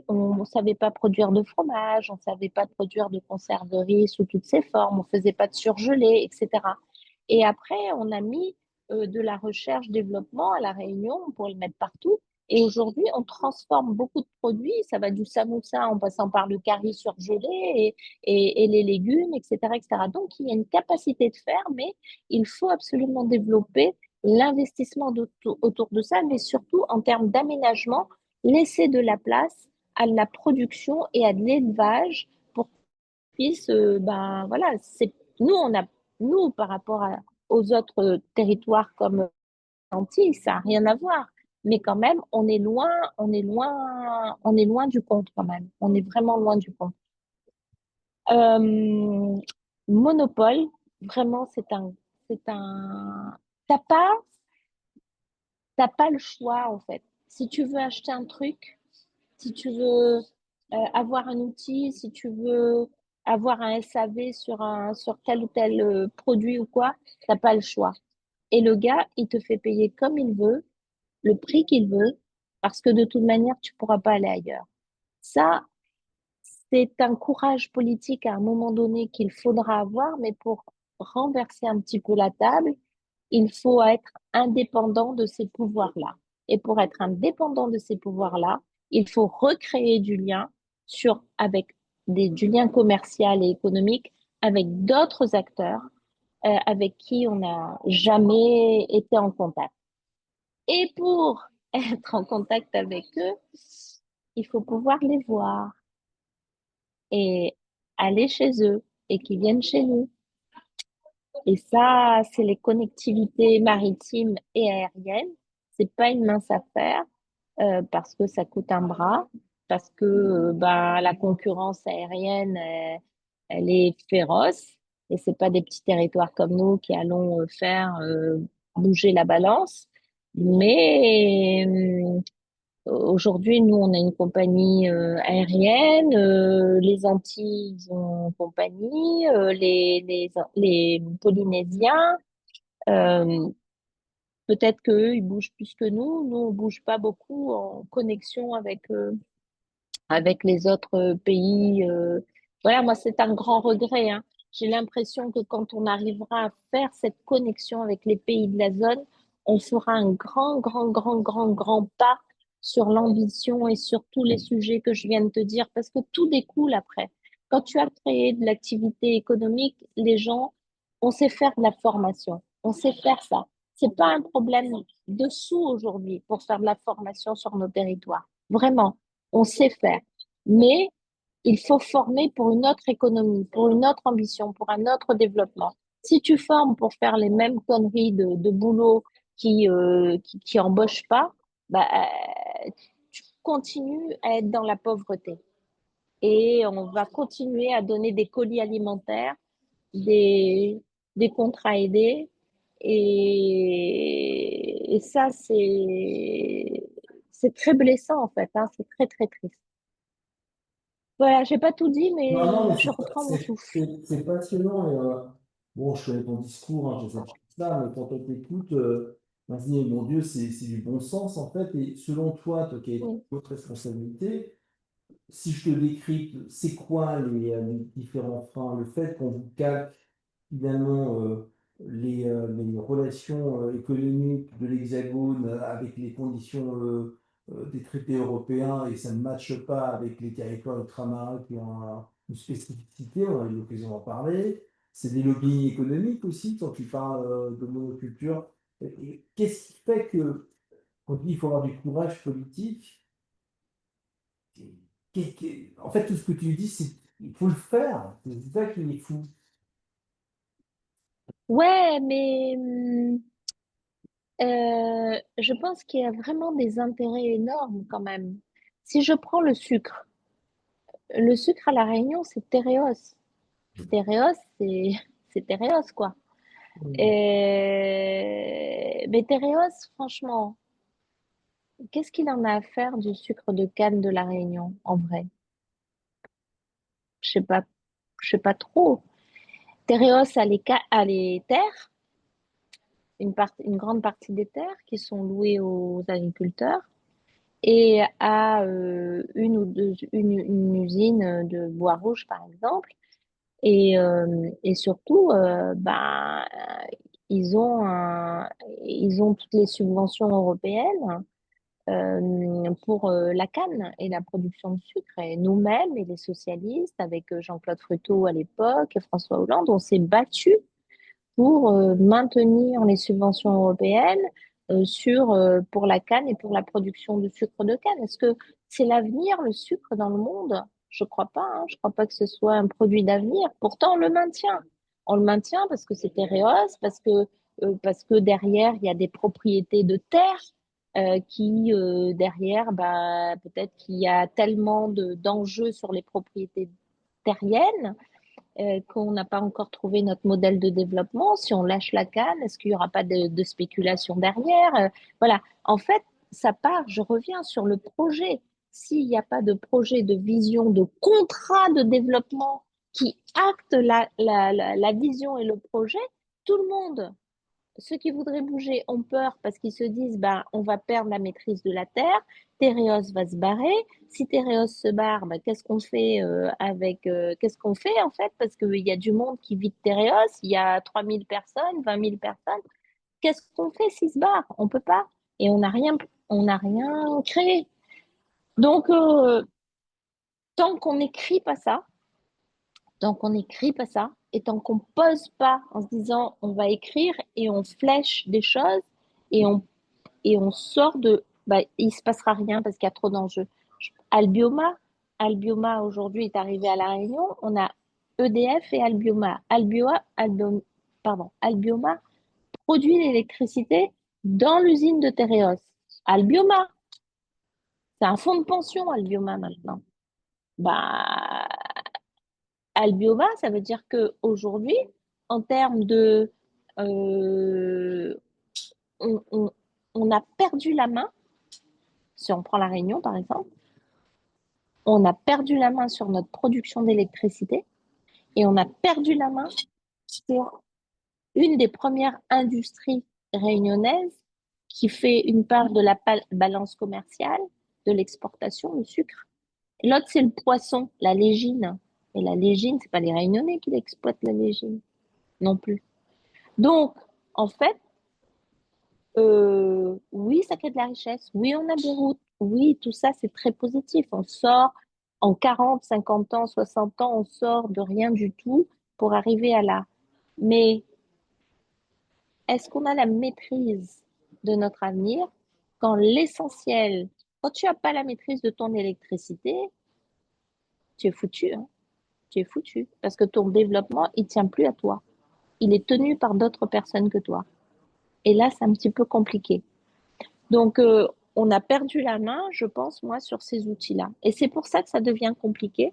Speaker 2: on savait pas produire de fromage, on savait pas produire de conserve de riz sous toutes ses formes, on faisait pas de surgelé, etc. Et après, on a mis de la recherche-développement à La Réunion pour le mettre partout. Et aujourd'hui, on transforme beaucoup de produits. Ça va du samoussa en passant par le curry surgelé et les légumes, etc., etc. Donc, il y a une capacité de faire, mais il faut absolument développer l'investissement autour de ça, mais surtout en termes d'aménagement, laisser de la place à la production et à de l'élevage pour qu'on puisse, ben voilà, nous, nous, par rapport aux autres territoires comme Antilles, ça n'a rien à voir. Mais quand même, on est loin du compte quand même. On est vraiment loin du compte. Euh, Monopole, vraiment, t'as pas, t'as pas le choix en fait. Si tu veux acheter un truc, si tu veux avoir un outil, si tu veux avoir un SAV sur tel ou tel produit ou quoi, t'as pas le choix. Et le gars, il te fait payer comme il veut, le prix qu'il veut, parce que de toute manière, tu pourras pas aller ailleurs. Ça, c'est un courage politique à un moment donné qu'il faudra avoir, mais pour renverser un petit peu la table, il faut être indépendant de ces pouvoirs-là. Et pour être indépendant de ces pouvoirs-là, il faut recréer du lien avec du lien commercial et économique avec d'autres acteurs avec qui on n'a jamais été en contact. Et pour être en contact avec eux, il faut pouvoir les voir et aller chez eux et qu'ils viennent chez nous. Et ça, c'est les connectivités maritimes et aériennes. C'est pas une mince affaire parce que ça coûte un bras, parce que ben, la concurrence aérienne, elle est féroce et c'est pas des petits territoires comme nous qui allons faire bouger la balance. Mais Aujourd'hui, nous, on a une compagnie aérienne, les Antilles, ils ont une compagnie, les Polynésiens, euh, peut-être qu'eux, ils bougent plus que nous. Nous, on bouge pas beaucoup en connexion avec les autres pays. Voilà, moi, c'est un grand regret, hein. J'ai l'impression que quand on arrivera à faire cette connexion avec les pays de la zone, on fera un grand, grand, grand, grand, grand pas sur l'ambition et sur tous les sujets que je viens de te dire, parce que tout découle après. Quand tu as créé de l'activité économique, les gens, on sait faire de la formation, on sait faire ça. C'est pas un problème de sous aujourd'hui pour faire de la formation sur nos territoires. Vraiment, on sait faire. Mais il faut former pour une autre économie, pour une autre ambition, pour un autre développement. Si tu formes pour faire les mêmes conneries de boulot qui embauchent pas, bah, tu continues à être dans la pauvreté. Et on va continuer à donner des colis alimentaires, des, des contrats aidés. Et ça, c'est très blessant, en fait, hein, c'est très, très triste. Voilà, j'ai pas tout dit,
Speaker 1: Non, non,
Speaker 2: mais
Speaker 1: mais
Speaker 2: je reprends mon souffle.
Speaker 1: c'est passionnant. Et, bon, je connais ton discours, hein, j'ai cette chose-là, mais quand on t'écoute, on se dit, mon Dieu, c'est du bon sens en fait. Et selon toi, toi qui as
Speaker 2: Oui.
Speaker 1: votre responsabilité, si je te décris, c'est quoi les différents freins? Le fait qu'on vous calque finalement les relations économiques de l'Hexagone avec les conditions des traités européens et ça ne matche pas avec les territoires ultramarins qui ont une spécificité, on a eu l'occasion d'en parler. C'est des lobbies économiques aussi, quand tu parles de monoculture. Et qu'est-ce qui fait que, quand on dit qu'il faut avoir du courage politique, en fait, tout ce que tu dis, c'est qu'il faut le faire. C'est ça qui est fou.
Speaker 2: Ouais, mais je pense qu'il y a vraiment des intérêts énormes quand même. Si je prends le sucre à La Réunion, c'est Téréos. Téréos, c'est Téréos, quoi. Mais Téréos, franchement, qu'est-ce qu'il en a à faire du sucre de canne de La Réunion, en vrai? Je sais pas, je sais pas trop. Téréos a les terres, une grande partie des terres qui sont louées aux agriculteurs et à une usine de bois rouge, par exemple. Et surtout, ils ont ils ont toutes les subventions européennes pour la canne et la production de sucre. Et nous-mêmes, et les socialistes, avec Jean-Claude Fruteau à l'époque, et François Hollande, on s'est battus pour maintenir les subventions européennes pour la canne et pour la production de sucre de canne. Est-ce que c'est l'avenir, le sucre dans le monde? Je crois pas, hein. Je crois pas que ce soit un produit d'avenir. Pourtant, on le maintient. On le maintient parce que c'est Tereos, parce que derrière, il y a des propriétés de terre derrière, bah, peut-être qu'il y a tellement d'enjeux sur les propriétés terriennes qu'on n'a pas encore trouvé notre modèle de développement. Si on lâche la canne, est-ce qu'il n'y aura pas de spéculation derrière? Voilà. En fait, ça part, je reviens sur le projet. S'il n'y a pas de projet, de vision, de contrat de développement qui acte la vision et le projet, tout le monde, ceux qui voudraient bouger ont peur parce qu'ils se disent ben, on va perdre la maîtrise de la terre, Tereos va se barrer. Si Tereos se barre, ben, qu'est-ce qu'on fait en fait? Parce qu'il y a du monde qui vit de Tereos, il y a 3000 personnes, 20 000 personnes. Qu'est-ce qu'on fait s'ils se barrent? On peut pas. Et on n'a rien créé. Donc, tant qu'on n'écrit pas ça, tant qu'on n'écrit pas ça, et tant qu'on pose pas en se disant on va écrire et on flèche des choses et on sort bah, il se passera rien parce qu'il y a trop d'enjeux. Albioma, Albioma aujourd'hui est arrivé à La Réunion. On a EDF et Albioma. Albioma produit l'électricité dans l'usine de Tereos. Albioma, c'est un fonds de pension, Albioma maintenant. Bah, Albioma, ça veut dire que aujourd'hui, en termes de, euh, on, on, on a perdu la main si on prend la Réunion par exemple, on a perdu la main sur notre production d'électricité et on a perdu la main sur une des premières industries réunionnaises qui fait une part de la balance commerciale, de l'exportation, le sucre. L'autre, c'est le poisson, la légine. Et la légine, c'est pas les Réunionnais qui l'exploitent, la légine, non plus. Donc, en fait, oui, ça crée de la richesse. Oui, on a des routes. Oui, tout ça, c'est très positif. On sort en 40, 50 ans, 60 ans, on sort de rien du tout pour arriver à là. Mais est-ce qu'on a la maîtrise de notre avenir quand l'essentiel, quand tu n'as pas la maîtrise de ton électricité, tu es foutu, hein. Tu es foutu. Parce que ton développement, il ne tient plus à toi. Il est tenu par d'autres personnes que toi. Et là, c'est un petit peu compliqué. Donc, on a perdu la main, je pense, moi, sur ces outils-là. Et c'est pour ça que ça devient compliqué.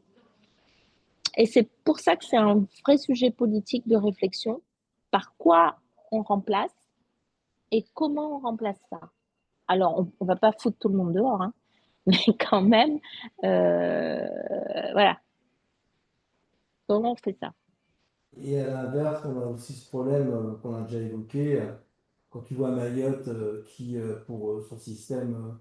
Speaker 2: Et c'est pour ça que c'est un vrai sujet politique de réflexion. Par quoi on remplace et comment on remplace ça? Alors, on ne va pas foutre tout le monde dehors, hein, mais quand même, euh, voilà, comment on fait ça?
Speaker 1: Et à l'inverse, on a aussi ce problème qu'on a déjà évoqué, quand tu vois Mayotte qui, pour son système,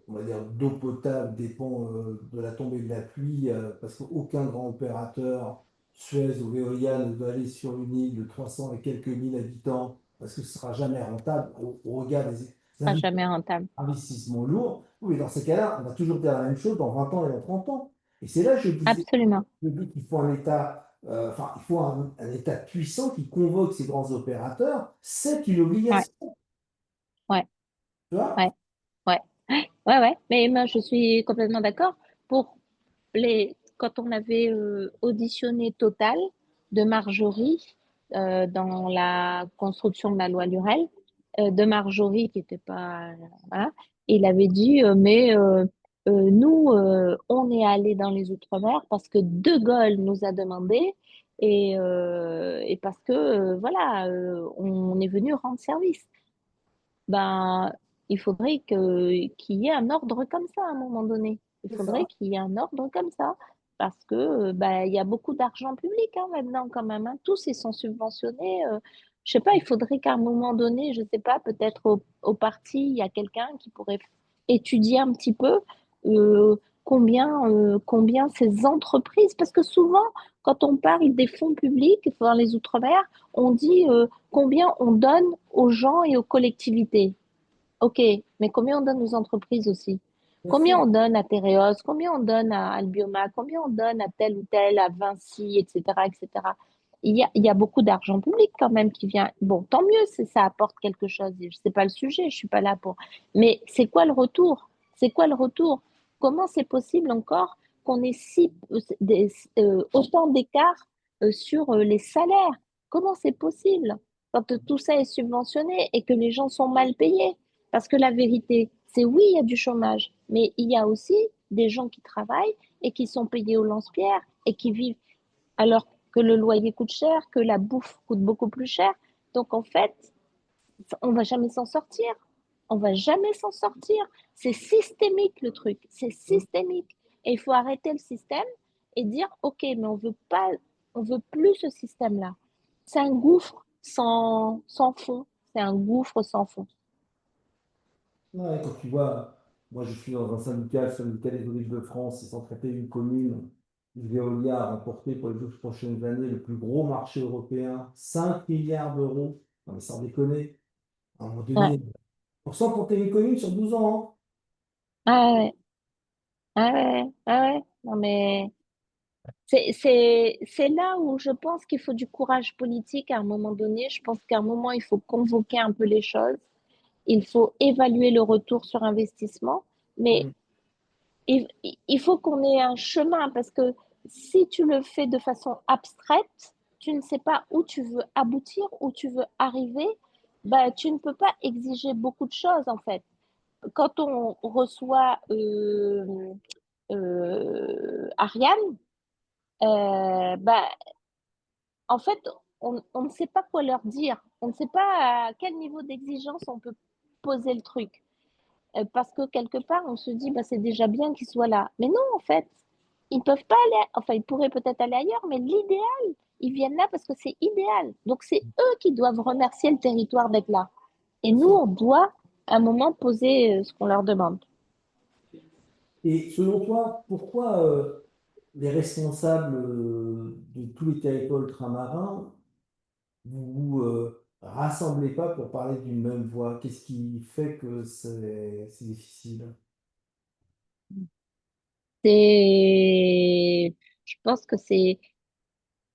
Speaker 1: on va dire, d'eau potable dépend de la tombée de la pluie, parce qu'aucun grand opérateur, Suez ou Veolia, ne doit aller sur une île de 300 et quelques mille habitants, parce que ce ne sera jamais rentable au regard des
Speaker 2: Pas jamais rentable.
Speaker 1: investissements lourds. Oui, mais dans ces cas-là, on va toujours dire la même chose dans 20 ans et dans 30 ans. Et c'est là que je disais,
Speaker 2: Absolument.
Speaker 1: je dis qu'il faut un État, enfin, il faut un État puissant qui convoque ces grands opérateurs. C'est une
Speaker 2: Ouais,
Speaker 1: obligation,
Speaker 2: ouais,
Speaker 1: tu vois?
Speaker 2: ouais, ouais. Ouais, ouais. Mais moi, je suis complètement d'accord. Pour quand on avait auditionné Total de Marjorie dans la construction de la loi Lurel, de Marjorie qui n'était pas, voilà, il avait dit nous on est allé dans les Outre-mer parce que De Gaulle nous a demandé et parce que voilà on est venu rendre service. Ben, il faudrait qu'il y ait un ordre comme ça à un moment donné. Il
Speaker 1: C'est
Speaker 2: faudrait
Speaker 1: ça.
Speaker 2: qu'il y ait un ordre comme ça. Parce que ben, il y a beaucoup d'argent public hein, maintenant quand même, hein. Tous ils sont subventionnés. Je sais pas, il faudrait qu'à un moment donné, je sais pas, peut-être au parti, il y a quelqu'un qui pourrait étudier un petit peu combien ces entreprises, parce que souvent, quand on parle des fonds publics dans les Outre-mer, on dit combien on donne aux gens et aux collectivités. OK, mais combien on donne aux entreprises aussi?
Speaker 1: Bien
Speaker 2: Combien
Speaker 1: sûr.
Speaker 2: on donne à Tereos? Combien on donne à Albioma? Combien on donne à tel ou tel, à Vinci, etc., etc. Il y a beaucoup d'argent public quand même qui vient. Bon, tant mieux si ça apporte quelque chose. C'est pas le sujet, je suis pas là pour. Mais c'est quoi le retour? C'est quoi le retour? Comment c'est possible encore qu'on ait autant d'écart sur les salaires? Comment c'est possible quand tout ça est subventionné et que les gens sont mal payés? Parce que la vérité, c'est oui, il y a du chômage, mais il y a aussi des gens qui travaillent et qui sont payés au lance-pierre et qui vivent alors que le loyer coûte cher, que la bouffe coûte beaucoup plus cher. Donc en fait, on va jamais s'en sortir. On va jamais s'en sortir. C'est systémique le truc, c'est systémique. Et il faut arrêter le système et dire OK, mais on veut pas, on veut plus ce système-là. C'est un gouffre sans fond. C'est un gouffre sans fond.
Speaker 1: Ouais, quand tu vois, moi je suis dans un syndicat, le syndicat des eaux de France, et sans traiter une commune, Veolia a remporté pour les 12 prochaines années le plus gros marché européen, 5 milliards d'euros. Non mais sans déconner, à un moment
Speaker 2: Ouais.
Speaker 1: donné, pour 100 une commune sur 12 ans, hein.
Speaker 2: Ah ouais. Ah ouais, ah ouais. Non, mais c'est là où je pense qu'il faut du courage politique à un moment donné. Je pense qu'à un moment, il faut convoquer un peu les choses. Il faut évaluer le retour sur investissement. Mais
Speaker 1: Mm.
Speaker 2: il faut qu'on ait un chemin parce que si tu le fais de façon abstraite, tu ne sais pas où tu veux aboutir, où tu veux arriver. Bah, tu ne peux pas exiger beaucoup de choses en fait. Quand on reçoit Ariane, bah, en fait, on ne sait pas quoi leur dire. On ne sait pas à quel niveau d'exigence on peut poser le truc. parce que quelque part, on se dit, bah, c'est déjà bien qu'ils soient là. Mais non, en fait, ils peuvent pas aller, enfin, ils pourraient peut-être aller ailleurs, mais l'idéal, ils viennent là parce que c'est idéal. Donc, c'est eux qui doivent remercier le territoire d'être là. Et nous, on doit, à un moment, poser ce qu'on leur demande.
Speaker 1: Et selon toi, pourquoi les responsables de tous les territoires ultramarins, vous vous rassemblez pas pour parler d'une même voix? Qu'est-ce qui fait que c'est difficile?
Speaker 2: C'est, je pense que c'est,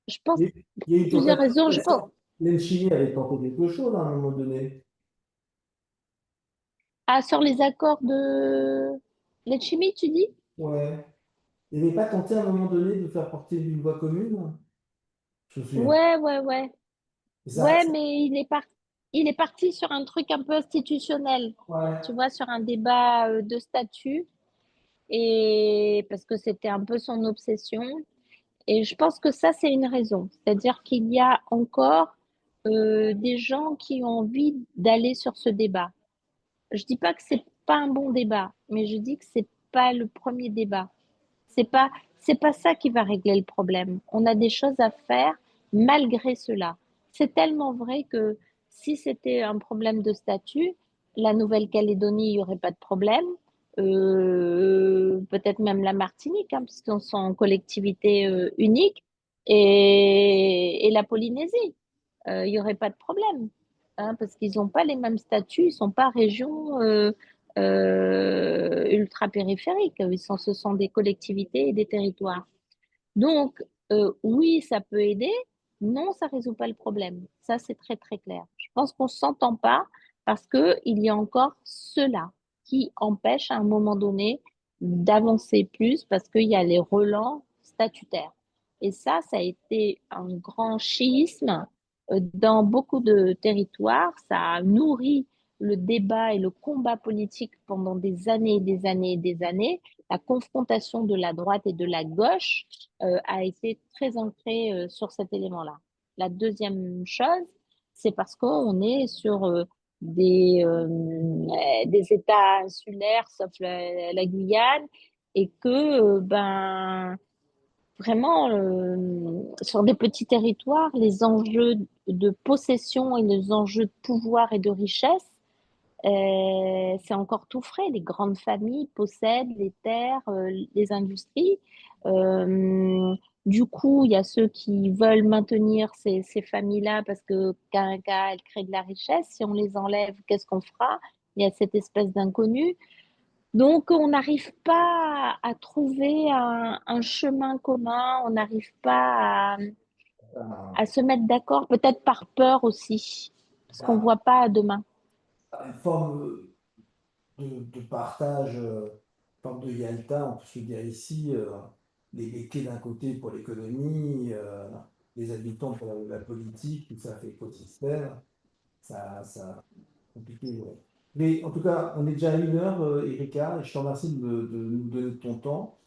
Speaker 2: je pense
Speaker 1: Il y a une
Speaker 2: plusieurs
Speaker 1: tentative.
Speaker 2: raisons. Je pense,
Speaker 1: L'Enchimie avait tenté quelque chose à un moment donné.
Speaker 2: ah, sur les accords de Letchimy, tu dis?
Speaker 1: Ouais. Il n'avait pas tenté à un moment donné de faire porter une voix commune? Je me souviens.
Speaker 2: Ouais, ouais, ouais.
Speaker 1: Ça,
Speaker 2: Ouais, mais il est parti sur un truc un peu institutionnel, tu
Speaker 1: ouais.
Speaker 2: vois, sur un débat de statut, et parce que c'était un peu son obsession. Et je pense que ça, c'est une raison. C'est-à-dire qu'il y a encore des gens qui ont envie d'aller sur ce débat. Je dis pas que c'est pas un bon débat, mais je dis que c'est pas le premier débat. C'est pas, c'est pas ça qui va régler le problème. On a des choses à faire malgré cela. C'est tellement vrai que si c'était un problème de statut, la Nouvelle-Calédonie, il n'y aurait pas de problème. Peut-être même la Martinique, hein, puisqu'on sont en collectivité unique, et la Polynésie, il n'y aurait pas de problème, hein, parce qu'ils n'ont pas les mêmes statuts, ils ne sont pas régions ultra-périphériques, ce sont des collectivités et des territoires. Donc, oui, ça peut aider. Non, ça résout pas le problème. Ça, c'est très, très clair. Je pense qu'on s'entend pas parce que il y a encore cela qui empêche à un moment donné d'avancer plus parce qu'il y a les relents statutaires. Et ça a été un grand schisme dans beaucoup de territoires. Ça a nourri le débat et le combat politique pendant des années et des années et des années. La confrontation de la droite et de la gauche a été très ancré sur cet élément-là. La deuxième chose, c'est parce qu'on est sur des États insulaires, sauf la Guyane, et que ben, vraiment, sur des petits territoires, les enjeux de possession et les enjeux de pouvoir et de richesse, c'est encore tout frais. Les grandes familles possèdent les terres, les industries. Euh, du coup, il y a ceux qui veulent maintenir ces familles-là parce que Caraca, elles créent de la richesse. Si on les enlève, qu'est-ce qu'on fera? Il y a cette espèce d'inconnu. Donc, on n'arrive pas à trouver un chemin commun, on n'arrive pas à se mettre d'accord, peut-être par peur aussi, parce qu'on ne voit pas demain.
Speaker 1: Une forme de partage, forme de Yalta, on peut se dire ici, les clés d'un côté pour l'économie, les habitants pour la politique, tout ça fait écosystème, ça compliqué. Ouais. Mais en tout cas, on est déjà à 1 heure, Erika, et je te remercie de nous donner ton temps.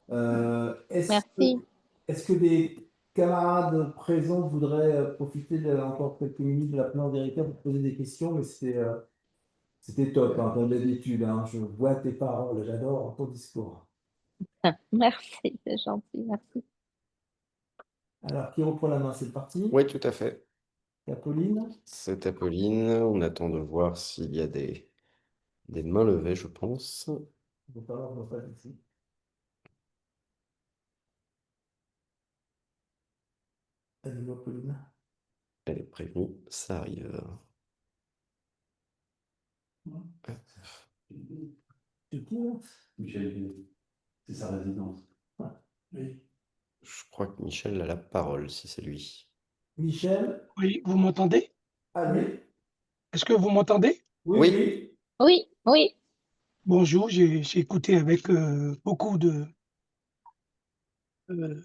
Speaker 2: Merci.
Speaker 1: Est-ce que des camarades présents voudraient profiter encore quelques minutes de la présence d'Erika pour poser des questions? Mais c'était top, hein, comme d'habitude. Hein. Je vois tes paroles, j'adore ton discours.
Speaker 2: Merci, c'est gentil, merci.
Speaker 1: Alors, qui reprend la main? C'est parti.
Speaker 3: Oui, tout à fait.
Speaker 1: Apolline?
Speaker 3: C'est Apolline. On attend de voir s'il y a des mains levées, je pense.
Speaker 1: Je ne vois pas ici. Allez, Apolline.
Speaker 3: Elle est prévenue, ça arrive.
Speaker 1: C'est qui, là? Michel Guillet. C'est sa résidence. Ouais. Oui.
Speaker 3: Je crois que Michel a la parole, si c'est lui.
Speaker 1: Michel?
Speaker 4: Oui, vous m'entendez?
Speaker 1: Allez.
Speaker 4: Est-ce que vous m'entendez?
Speaker 1: Oui,
Speaker 3: Oui,
Speaker 1: oui.
Speaker 2: Oui, oui,
Speaker 4: Bonjour, j'ai écouté avec beaucoup de euh,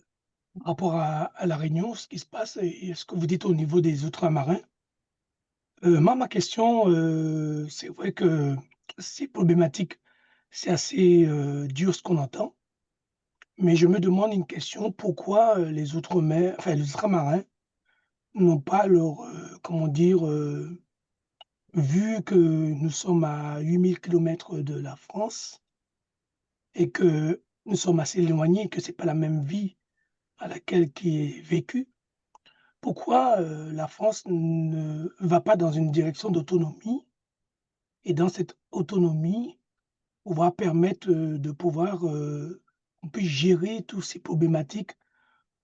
Speaker 4: rapport à la Réunion, ce qui se passe et ce que vous dites au niveau des ultramarins. Moi, ma question, c'est vrai que c'est problématique, c'est assez dur ce qu'on entend, mais je me demande une question, pourquoi les enfin les ultramarins n'ont pas leur, comment dire, vu que nous sommes à 8000 kilomètres de la France et que nous sommes assez éloignés, que c'est pas la même vie à laquelle qui est vécue, pourquoi, la France ne va pas dans une direction d'autonomie et dans cette autonomie, pouvoir permettre, de pouvoir, qu'on puisse gérer tous ces problématiques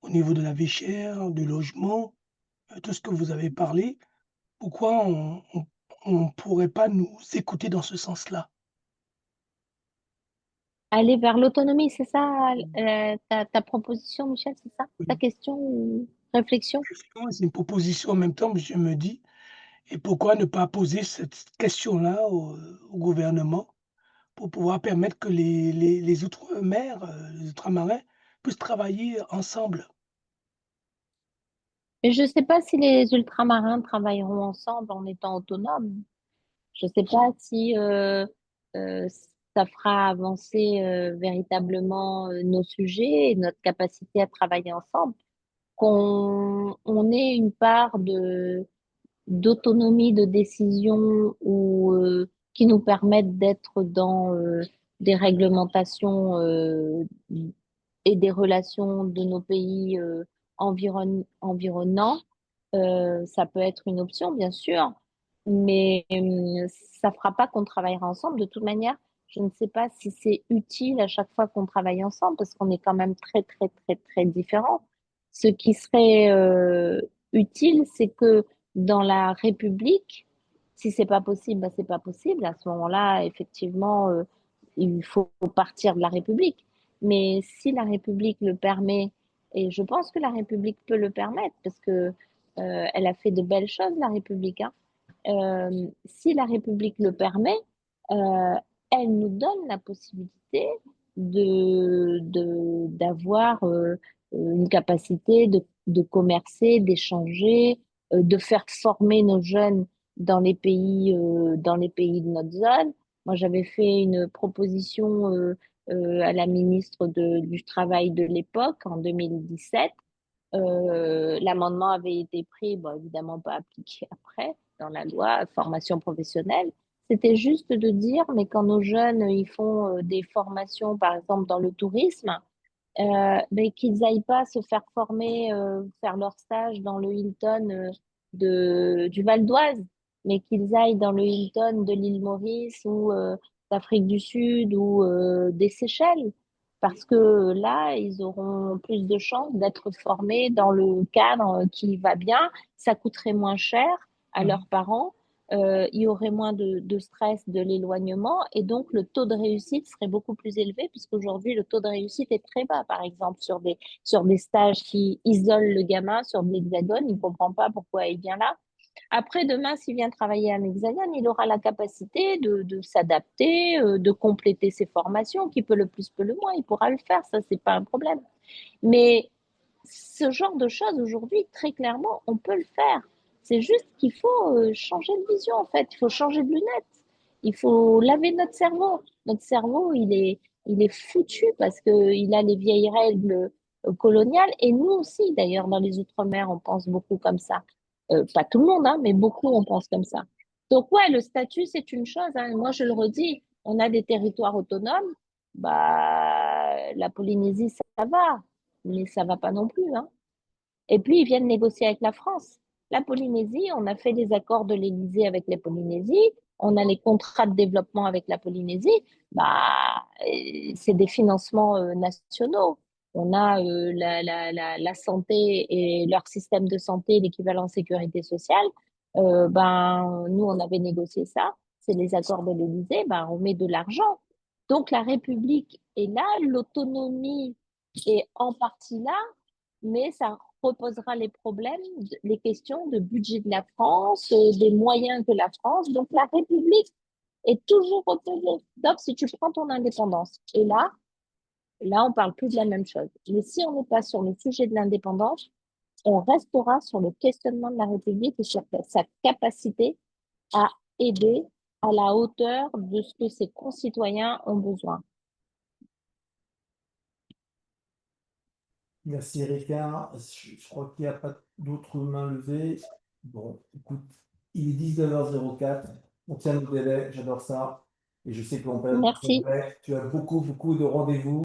Speaker 4: au niveau de la vie chère, du logement, tout ce que vous avez parlé. Pourquoi on pourrait pas nous écouter dans ce sens-là?
Speaker 2: Aller vers l'autonomie, c'est ça ta proposition, Michel, c'est ça? Ta
Speaker 4: Oui,
Speaker 2: question ou réflexion?
Speaker 4: effectivement, c'est une proposition en même temps, mais je me dis: «Et pourquoi ne pas poser cette question-là au gouvernement pour pouvoir permettre que les outre-mer, les ultramarins puissent travailler ensemble?»
Speaker 2: Mais je ne sais pas si les ultramarins travailleront ensemble en étant autonomes. Je ne sais pas si euh, ça fera avancer véritablement nos sujets et notre capacité à travailler ensemble. Qu'on on ait une part d'autonomie de décision ou qui nous permettent d'être dans des réglementations et des relations de nos pays environnants. Ça peut être une option, bien sûr, mais ça fera pas qu'on travaillera ensemble. De toute manière, je ne sais pas si c'est utile à chaque fois qu'on travaille ensemble parce qu'on est quand même très, très, très, très différents. Ce qui serait utile, c'est que dans la République, si c'est pas possible, bah, c'est pas possible. À ce moment-là, effectivement, il faut partir de la République. Mais si la République le permet, et je pense que la République peut le permettre, parce que elle a fait de belles choses, la République, hein. Si la République le permet, euh, elle nous donne la possibilité d'avoir une capacité de commercer, d'échanger, de faire former nos jeunes dans les pays de notre zone. Moi, j'avais fait une proposition à la ministre du Travail de l'époque, en 2017. L'amendement avait été pris, bon, évidemment pas appliqué après dans la loi formation professionnelle. C'était juste de dire, mais quand nos jeunes ils font des formations, par exemple dans le tourisme, mais qu'ils aillent pas se faire former, faire leur stage dans le Hilton du Val d'Oise, mais qu'ils aillent dans le Hilton de l'île Maurice ou d'Afrique du Sud ou des Seychelles. Parce que là, ils auront plus de chances d'être formés dans le cadre qui va bien. Ça coûterait moins cher à
Speaker 4: Mmh.
Speaker 2: leurs parents. Il y aurait moins de stress de l'éloignement et donc le taux de réussite serait beaucoup plus élevé puisqu'aujourd'hui le taux de réussite est très bas, par exemple sur des stages qui isolent le gamin sur de l'hexagone, il ne comprend pas pourquoi il vient là. Après, demain, s'il vient travailler à un hexagone, il aura la capacité de s'adapter, de compléter ses formations, qui peut le plus, peut le moins, il pourra le faire, ça, c'est pas un problème. Mais ce genre de choses, aujourd'hui, très clairement, on peut le faire. C'est juste qu'il faut changer de vision, en fait. Il faut changer de lunettes. Il faut laver notre cerveau. Notre cerveau, il est foutu parce qu'il a les vieilles règles coloniales. Et nous aussi, d'ailleurs, dans les Outre-mer, on pense beaucoup comme ça. Pas tout le monde, hein, mais beaucoup, on pense comme ça. Donc, ouais, le statut, c'est une chose, hein. Moi, je le redis, on a des territoires autonomes. Bah, la Polynésie, ça va, mais ça va pas non plus, hein. Et puis, ils viennent négocier avec la France. La Polynésie, on a fait des accords de l'Élysée avec la Polynésie, on a les contrats de développement avec la Polynésie, bah, c'est des financements nationaux. On a la santé et leur système de santé, l'équivalent sécurité sociale. Ben, nous, on avait négocié ça. C'est les accords de l'Élysée, ben, on met de l'argent. Donc, la République est là, l'autonomie est en partie là, mais ça reposera les problèmes, les questions de budget de la France, des moyens que la France. Donc la République est toujours reposée. Donc si tu prends ton indépendance, et là on parle plus de la même chose. Mais si on n'est pas sur le sujet de l'indépendance, on restera sur le questionnement de la République et sur sa capacité à aider à la hauteur de ce que ses concitoyens ont besoin.
Speaker 1: Merci Erika. Je crois qu'il n'y a pas d'autres mains levées. Bon, écoute, Il est 19h04. On tient le délai, j'adore ça. Et je sais qu'en période de
Speaker 2: Merci.
Speaker 1: congrès, tu as beaucoup, beaucoup de rendez-vous.